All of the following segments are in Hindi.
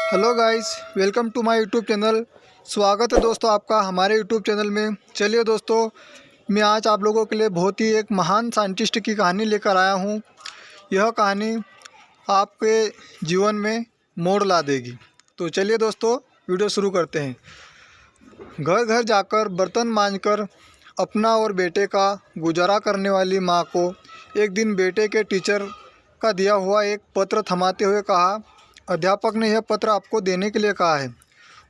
Hello guys, welcome to my YouTube channel. स्वागत है दोस्तों आपका हमारे यूट्यूब चैनल में। चलिए दोस्तों, मैं आज आप लोगों के लिए बहुत ही एक महान साइंटिस्ट की कहानी लेकर आया हूँ। यह कहानी आपके जीवन में मोड़ ला देगी। तो चलिए दोस्तों, वीडियो शुरू करते हैं। घर घर जाकर बर्तन मांजकर अपना और बेटे का गुजारा करने वाली माँ को एक दिन बेटे के टीचर का दिया हुआ एक पत्र थमाते हुए कहा, अध्यापक ने यह पत्र आपको देने के लिए कहा है।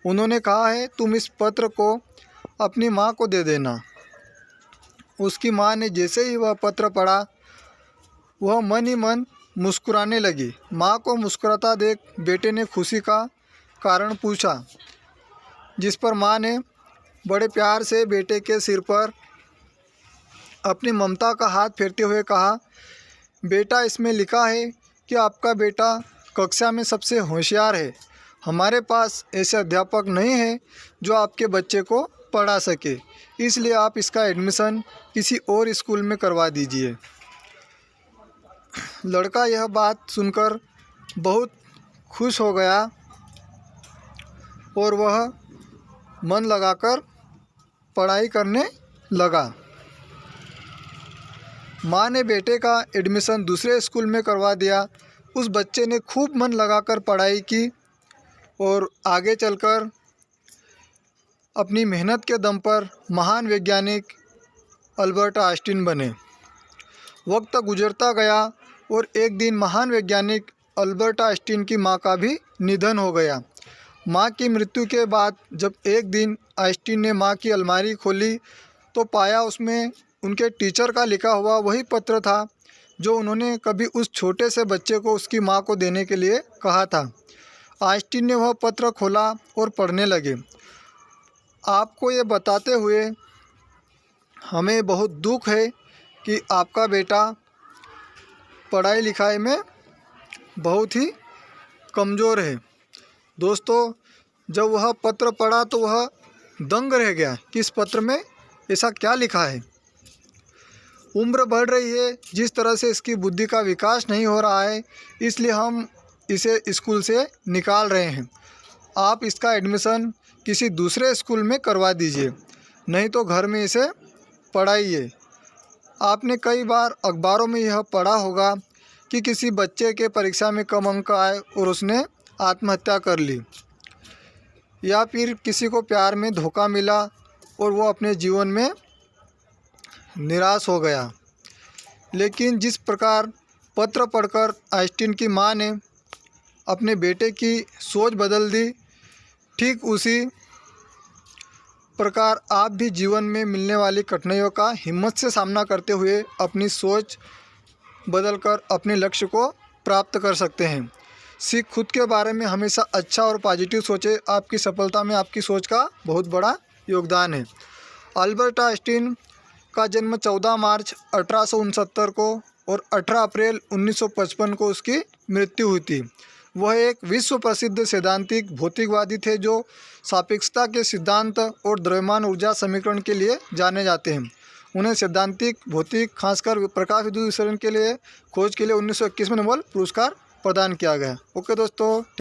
उन्होंने कहा है तुम इस पत्र को अपनी माँ को दे देना। उसकी माँ ने जैसे ही वह पत्र पढ़ा, वह मन ही मन मुस्कुराने लगी। माँ को मुस्कुराता देख बेटे ने खुशी का कारण पूछा, जिस पर माँ ने बड़े प्यार से बेटे के सिर पर अपनी ममता का हाथ फेरते हुए कहा, बेटा, इसमें लिखा है कि आपका बेटा कक्षा में सबसे होशियार है। हमारे पास ऐसे अध्यापक नहीं है जो आपके बच्चे को पढ़ा सके, इसलिए आप इसका एडमिशन किसी और स्कूल में करवा दीजिए। लड़का यह बात सुनकर बहुत खुश हो गया और वह मन लगाकर पढ़ाई करने लगा। माँ ने बेटे का एडमिशन दूसरे स्कूल में करवा दिया। उस बच्चे ने खूब मन लगाकर पढ़ाई की और आगे चलकर अपनी मेहनत के दम पर महान वैज्ञानिक अल्बर्ट आइंस्टीन बने। वक्त गुजरता गया और एक दिन महान वैज्ञानिक अल्बर्ट आइंस्टीन की माँ का भी निधन हो गया। माँ की मृत्यु के बाद जब एक दिन आइंस्टीन ने माँ की अलमारी खोली तो पाया उसमें उनके टीचर का लिखा हुआ वही पत्र था जो उन्होंने कभी उस छोटे से बच्चे को उसकी माँ को देने के लिए कहा था। आइंस्टीन ने वह पत्र खोला और पढ़ने लगे। आपको ये बताते हुए हमें बहुत दुख है कि आपका बेटा पढ़ाई लिखाई में बहुत ही कमज़ोर है। दोस्तों, जब वह पत्र पढ़ा तो वह दंग रह गया कि इस पत्र में ऐसा क्या लिखा है। उम्र बढ़ रही है, जिस तरह से इसकी बुद्धि का विकास नहीं हो रहा है, इसलिए हम इसे स्कूल से निकाल रहे हैं। आप इसका एडमिशन किसी दूसरे स्कूल में करवा दीजिए, नहीं तो घर में इसे पढ़ाइए। आपने कई बार अखबारों में यह पढ़ा होगा कि किसी बच्चे के परीक्षा में कम अंक आए और उसने आत्महत्या कर ली, या फिर किसी को प्यार में धोखा मिला और वो अपने जीवन में निराश हो गया। लेकिन जिस प्रकार पत्र पढ़कर आइंस्टीन की माँ ने अपने बेटे की सोच बदल दी, ठीक उसी प्रकार आप भी जीवन में मिलने वाली कठिनाइयों का हिम्मत से सामना करते हुए अपनी सोच बदलकर अपने लक्ष्य को प्राप्त कर सकते हैं। सीख खुद के बारे में हमेशा अच्छा और पॉजिटिव सोचें। आपकी सफलता में आपकी सोच का बहुत बड़ा योगदान है। अल्बर्ट आइंस्टीन का जन्म 14 मार्च 1869 को और 18 अप्रैल 1955 को उसकी मृत्यु हुई थी। वह एक विश्व प्रसिद्ध सैद्धांतिक भौतिकवादी थे जो सापेक्षता के सिद्धांत और द्रव्यमान ऊर्जा समीकरण के लिए जाने जाते हैं। उन्हें सैद्धांतिक भौतिक खासकर प्रकाश विद्युत विसरण के लिए खोज के लिए 1921 में नोबेल पुरस्कार प्रदान किया गया। ओके दोस्तों।